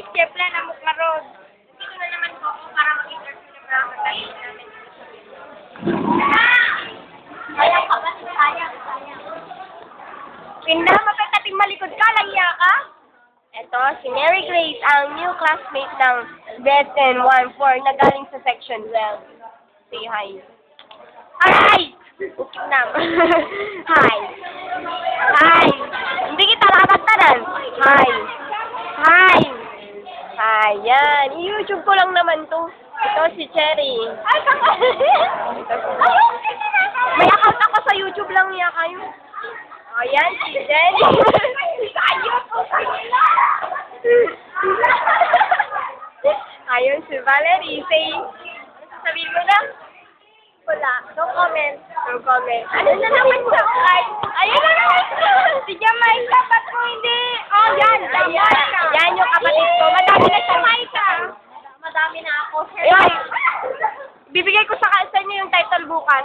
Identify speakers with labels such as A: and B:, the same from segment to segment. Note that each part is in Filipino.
A: guys, siyempre na mukarod. Dito na naman po ako para mag-interview ng mga katayin namin. Sayang ka ba? Sayang. Pinda, mapagkating malikod ka, langya ka? Ito, si Mary Grace, ang new classmate ng BSN 1-4 na galing sa Section 12. Say hi. Hi! Nam. Hi. Hi. Hindi kita nakakatanan. Hi. Hi. Hi. Yan. I-YouTube ko lang naman to. Ito si Cherry. Ay, may account ako sa YouTube lang niya kayo. Ayan, si Jenny. Ayun, si Valerie. Say, sabihin mo na. Wala. No comment. No comment. Ano na naman siya? Ayun na naman siya. Si Jamay ka. Ba't mo hindi? Oh, yan. Yan yung kapatid ko. Madami na Jamay ka. Madami na ako. Ayun. Bibigay ko sa inyo yung title bukas.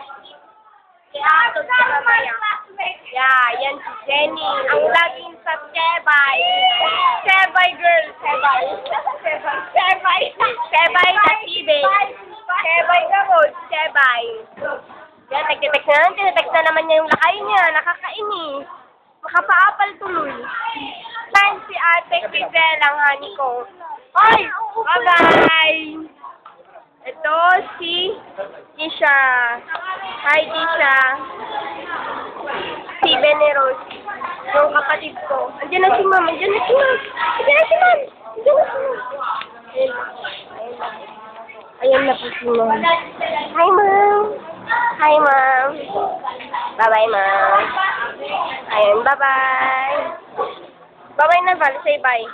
A: Yeah, yan si Jenny. Ang laging sa Sebay. Sebay girl. Sebay. Sebay. Sebay na Tibay. Sebay ka mo. Sebay. Yan, nagtitext na. Tinetext na naman niya yung lakay niya. Nakakainis. Makapaapal tuloy. Thanks si Ate Quizelle, ang honey ko. Ay! Bye-bye! Ito si Tisha. Hi, Tisha. Si Beneros. Yung kapatid ko. Andiyan na si Ma'am. Andiyan na si Ma'am. Andiyan na si Ma'am. Andiyan na si Ma'am. Ayan na po si Ma'am. Hi, Ma'am. Hi, Ma'am. Bye-bye, Ma'am. Ayan, bye-bye. Bye-bye na, Val. Say bye.